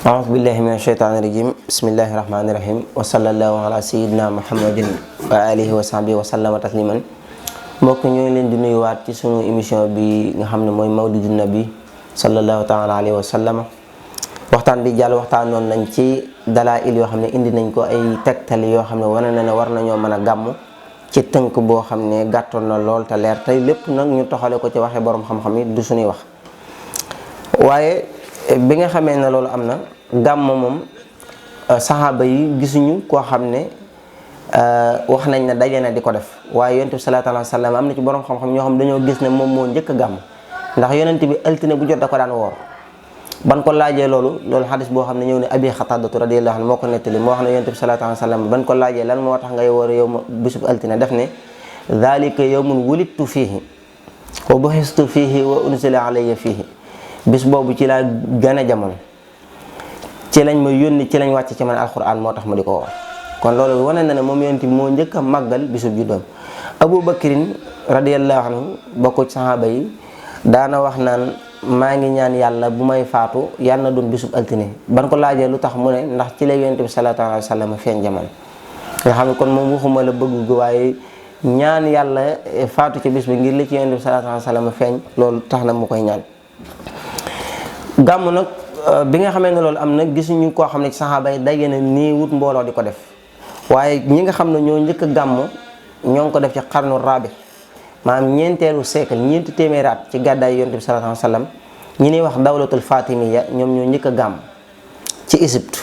أعوذ بالله من الشيطان الرجيم بسم الله الرحمن الرحيم وصلى الله على سيدنا محمد وآله وصحبه وسلم تسليما mbokk ñoo ngi leen di nuyuwaat ci sunu émission bi nga xam ne mooy mawlidu nabi sallallahu taala alayhi wa sallam waxtaan bi jàll waxtaanoon nañ ci dalaa'il yoo xam ne indi nañ ko ay tegtal yoo xam ne wane na ne war nañoo mën a gàmm ci tënk boo xam ne gàttoon na lool te leer tey lépp nag ñu toxale ko ci waxee borom xam-xam yi du suñuy wax waaye bi nga xamee ne loolu am na gàmm moom saxaaba yi gisuñu koo xam ne wax nañ ne daje na di ko def waaye yonent bi sallallahu alayhi wa sallam am na ci borom xam-xam ñoo xam dañoo gis ne moom moo njëkk a gàmm ndax yonent bi altine bu jot da ko daan woor ban ko laajee loolu xadis boo xam ne ñëw ne abi xataadatu radiyallahu anhu moo ko nettali moo wax ne yonent bi sallallahu alayhi wa sallam ban ko laajee lan moo tax ngay woor yow ma bisub altine def ne dhalika yawmun wulidtu fiihi wa buxistu fiihi wa unzila alayya fiihi bis boobu ci laa gën a jamono ci lañ ma yónni ci lañ wàcc ci man alquran moo tax ma di ko woor kon loolu wane na ne moom yonent bi moo njëkk a màggal bisub juddoom Abu Bakrin radiyallahu anhu bokk ci saxaaba yi daana wax naan maa ngi ñaan yàlla bu may faatu yàlla na doon bisub altine ban ko laajee lu tax mu ne ndax ci la yonent bi sallallahu alayhi wa sallam feeñ jamono nga xam ne kon moom waxuma la bëgg gi waaye ñaan yàlla faatu ci bis bi ngir li ci yonent bi sallallahu alayhi wa sallam feeñ loolu tax na mu koy ñaan gàmm nag bi nga xamee ne loolu am na gisuñu koo xam ne ci saxaaba yi daje na nii wut mbooloo di ko def waaye ñi nga xam ne ñoo njëkk a gàmm ñoo ngi ko def ci xarnu rabi maanaam ñeenteelu siècle ñeenti téeméeraat ci gàddaay yonent bi sallallahu alayhi wa sallam ñi ñuy wax dawlatul fatimiya ñoom ñoo njëkk a gàmm ci Égypte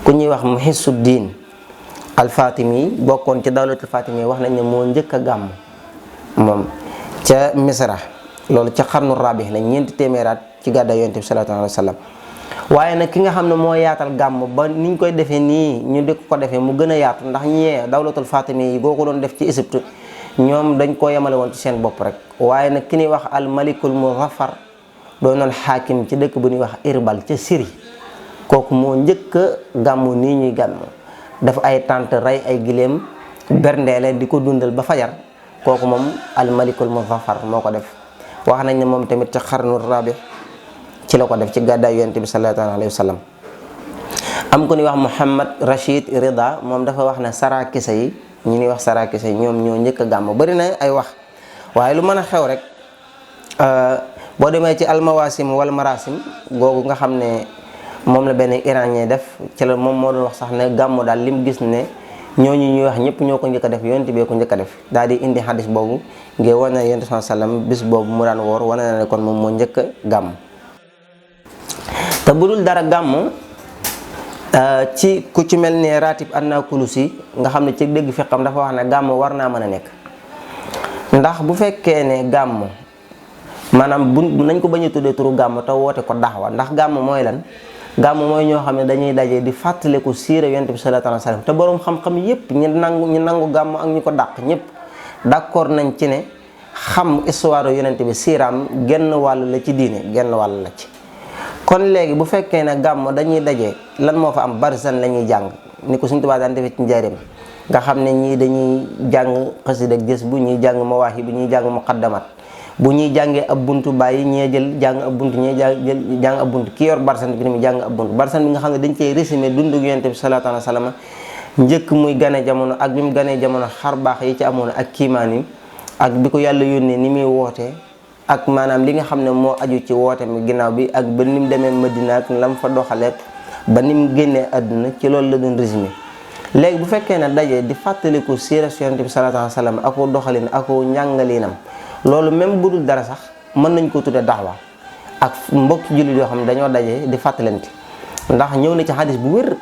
ku ñuy wax Muhisuddin al Fatimi bokkoon ci dawlatul fatimiya wax nañ ne moo njëkk a gàmm moom ca Misra loolu ca xarnu rabi la ñeenti téeméeraat ci gàddaay yonent bi sallallahu alayhi wa sallam waaye nag ki nga xam ne moo yaatal gàmm ba niñ koy defee nii ñu di ko defee mu gën a yaatu ndax ñee dawlatul fatimi yi goo ko doon def ci Égypte ñoom dañ ko yemale woon ci seen bopp rek waaye nag ki ñuy wax al malikul muzaffar doonoon xaakim ci dëkk bu ñuy wax Irbal ca Syrie kooku moo njëkk a gàmmu nii ñuy gàmm def ay tànt rey ay giléem berndeele di ko dundal ba fajar kooku moom al malikul muzaffar moo ko def wax nañ ne moom tamit ci xarnu rabi ci la ko def ci gàddaay yonent bi sallallahu alayhi wa sallam am ku ñuy wax Muhammad Rashid Rida moom dafa wax ne sarakisa yi ñi ñuy wax sarakisa yi ñoom ñoo njëkk a gàmm bari na ay wax waaye lu mën a xew rek boo demee ci almawasim wala marasim googu nga xam ne moom la benn iranien def ci la moom moo doon wax sax ne gàmm daal lim gis ne ñooñu ñuy wax ñëpp ñoo ko njëkk a def yonent bi ko njëkk a def daal di indi xadis boobu ngir wane na yonent bi sallallahu alayhi wa sallam bis boobu mu daan woor wane na ne kon moom moo njëkk a gàmm te bu dul dara gàmm ci ku ci mel ne ratib an-Nakulusi nga xam ne ci dégg fi xam dafa wax ne gàmm war naa mën a nekk ndax bu fekkee ne gàmm maanaam bu nañ ko bañ a tuddee turu gàmm te woote ko daxwa ndax gàmm mooy lan gàmm mooy ñoo xam ne dañuy daje di fàttaliku siira yonent bi sallallahu alayhi wa sallam te borom xam-xam yépp ñu nangu gàmm ak ñu ko dàq ñëpp d'accord nañ ci ne xam histoire yonent bi siiraam genn wàll la ci diine genn wàll la ci kon léegi bu fekkee ne gàmm dañuy daje lan moo fa am barisan la ñuy jàng ni ko suñu Tuubaa daan defee ci njaareem nga xam ne ñii dañuy jàng xasida ak jës bu ñuy jàng mawaahib bu ñuy jàng muqaddamat bu ñuy jàngee ab buntu bàyyi ñee jël jàng ab buntu ñee jàng ab buntu ki yor barisan bi ni mu jàng ab buntu barisan bi nga xam ne dañ cey résumé dundu yonent bi sallallahu alayhi wa sallam njëkk muy gane jamono ak bi mu ganee jamono xar baax yi ci amoon ak kiimaan yi ak bi ko yàlla yónnee ni muy wootee ak maanaam li nga xam ne moo aju ci woote mi ginnaaw bi ak ba ni mu demee Madina ak lam fa doxalee ba ni mu génnee àdduna ci loolu la doon résumé léegi bu fekkee ne daje di fàttaliku siira yonent bi sallallahu alayhi wa sallam ako doxalin ako njàngalinam loolu même bu dul dara sax mën nañ ko tudde daxwa ak mbokki jullit yoo xam ne dañoo daje di fàttalante ndax ñëw na ci xadis bu wér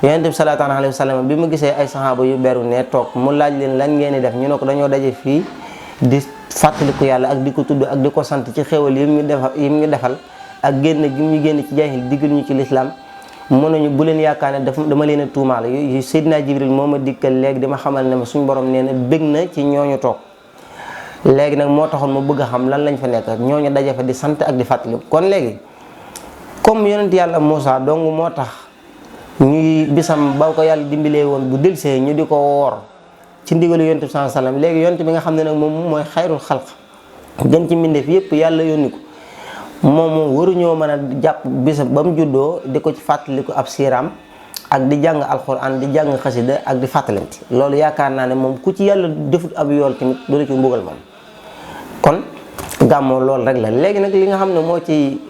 yonent bi sallallahu alayhi wa sallam bi mu gisee ay saxaaba yu beru ne toog mu laaj leen lan ngeen di def ñu ne ko dañoo daje fii di fàttaliku yàlla ak di ko tudd ak di ko sant ci xéwal yi mu ñu defal ak génn gi ñu génn ci jaahil diggal ñu ci lislaam mën nañu bu leen yaakaar ne dama leen a tuumaal yu Seydina Jibril moo ma dikkal léegi dama xamal ne ma suñu borom nee na bég na ci ñooñu toog léegi nag moo taxoon ma bëgg a xam lan lañ fa nekk ñooñu daje fa di sant ak di fàttaliku kon léegi comme yonent yàlla Moussa dong moo tax ñuy bisam ba ko yàlla dimbalee woon bu delsee ñu di ko woor ci ndigalu yonent bi sallallahu alayhi wasallam léegi yonent bi nga xam ne nag moom mooy xayrul xalq gën ci mbindeef yépp yàlla yónni ko moom waruñoo mën a jàpp bisam ba mu juddoo di ko ci fàttaliku ab siiraam ak di jàng alxuraan di jàng xasida ak di fàttalante loolu yaakaar naa ne moom ku ci yàlla defut ab yool tamit du la ci mbugal moom. kon gàmmoo loolu rek la léegi nag li nga xam ne moo ci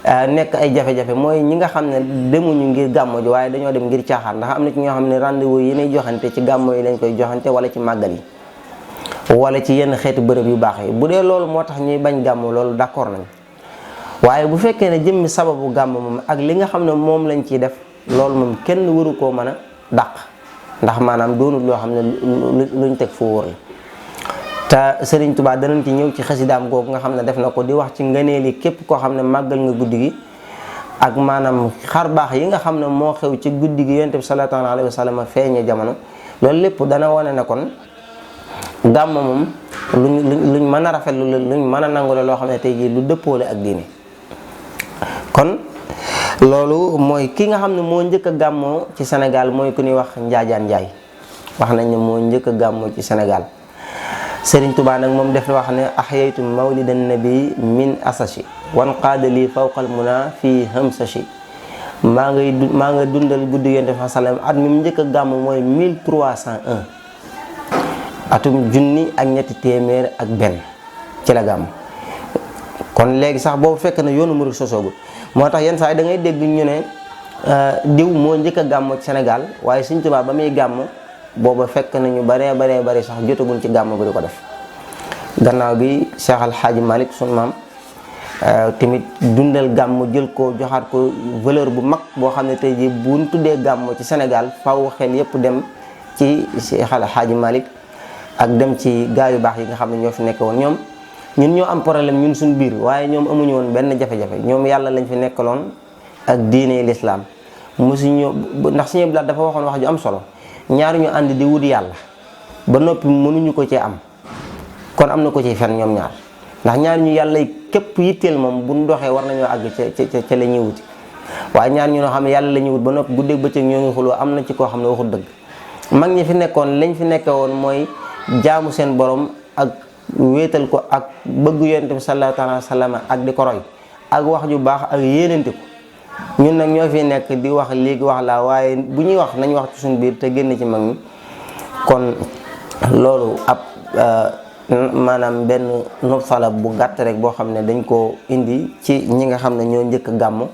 nekk ay jafe-jafe mooy ñi nga xam ne demuñu ngir gàmmo ji waaye dañoo dem ngir caaxaan ndax am na ci ñoo xam ne rendez-vous yi ñuy joxante ci gàmmo yi lañ koy joxante wala ci màggal yi wala ci yenn xeeti bërëb yu baax yi bu dee loolu moo tax ñuy bañ gàmmo loolu d'accord nañ waaye bu fekkee ne jëmmi sababu gàmmo moom ak li nga xam ne moom lañ ciy def loolu moom kenn waru koo mën a dàq ndax maanaam doonul loo xam ne luñ teg fu wóor la te Serigne Touba danañ ci ñëw ci xasidaam googu nga xam ne def na ko di wax ci ngëneeli képp koo xam ne màggal nga guddi gi ak maanaam xar baax yi nga xam ne moo xew ci guddi gi yonent bi sallallahu alayhi wa sallam feeñee jamono loolu lépp dana wane ne kon gàmm moom luñ mën a rafetlu la luñ mën a nangu la loo xam ne tey jii lu dëppoole ak diine kon loolu mooy ki nga xam ne moo njëkk a gàmmoo ci Sénégal mooy ku ñuy wax Njaajaan Njaay wax nañ ne moo njëkk a gàmmoo ci Sénégal Serigne Touba nag moom def wax ne ahyaytu mawlidan nabi min asashi wan qaada lii fawqal muna fii hamsashi maa nga dundal guddi yonent bi sallam at mi mu njëkk a gàmm mooy 1301 atum junni ak ñetti téeméer ak benn ci la gàmm kon léegi sax boobu fekk na yoonu murid sosoogu moo tax yenn saa yi da ngay dégg ñu ne diw moo njëkk a gàmm ci Sénégal waaye Serigne Touba ba muy gàmm booba fekk nañu baree sax jotaguñ ci gàmm bi di ko def gannaaw bi Cheikh Al Hadji Malick sunu maam tamit dundal gàmm jël ko joxaat ko valeur bu mag boo xam ne tey jii buñ tuddee gàmm ci Sénégal faw xel yépp dem ci Cheikh Al Hadji Malick ak dem ci gaa yu baax yi nga xam ne ñoo fi nekk woon ñun ñoo am problème ñun suñu biir waaye ñoom amuñu woon benn jafe-jafe ñoom yàlla lañ fi nekkaloon ak diine l'islam mosuñu ndax Sëñ Blaat dafa waxoon wax ju am solo ñaar ñu ànd di wut yàlla ba noppi mënuñu ko cee am kon am na ko ci fen ñoom ñaar ndax ñaar ñu yàlla képp yitteel moom buñ doxee war nañoo àgg ca la ñuy wuti waaye ñaar ñu noo xam ne yàlla la ñuy wut ba noppi guddeeg bëccëg ñoo ngi xuloo am na ci koo xam ne waxul dëgg mag ñi fi nekkoon lañ fi nekke woon mooy jaamu seen borom ak wéetal ko ak bëgg yonent bi sallallahu alayhi wa sallam ak di ko roy ak wax ju baax ak yéenante ko ñun nag ñoo fi nekk di wax léegi wax laa waaye bu ñuy wax nañ wax ci suñu biir te génn ci mag ñi kon loolu ab maanaam benn nubsala bu gàtt rek boo xam ne dañ koo indi ci ñi nga xam ne ñoo njëkk a gàmm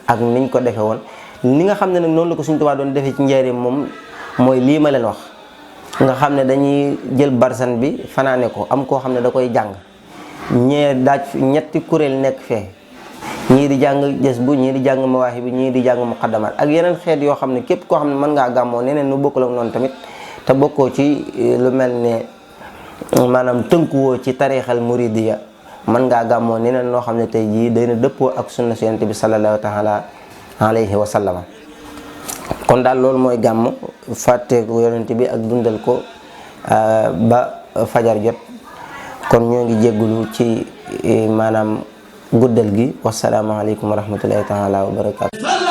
ak niñ ko defe woon li nga xam ne nag noonu la ko Sëriñ Tuubaa doon defee ci njëriñ moom mooy lii ma leen wax nga xam ne dañuy jël barsan bi fanaane ko am koo xam ne da koy jàng ñee daaj ñetti kuréel nekk fee ñii di jàng jës bu ñii di jàng mawaahi bi ñii di jàng muqaddamat ak yeneen xeet yoo xam ne képp koo xam ne mën ngaa gàmmoo neneen nu bokkul ak noonu tamit te bokkoo ci lu mel ne maanaam tënkuwoo ci tariixal muridiya mën ngaa gàmmoo neneen noo xam ne tey jii day na dëppoo ak sunna Yonent bi sallallahu taala alayhi wa sallam kon daal loolu mooy gàmm fàtteeku Yonent bi ak dundal ko ba fajar jot kon ñoo ngi jéggulu ci maanaam guddal gi wasalaamaaleykum wa rahmatullahi taala wa barakaatu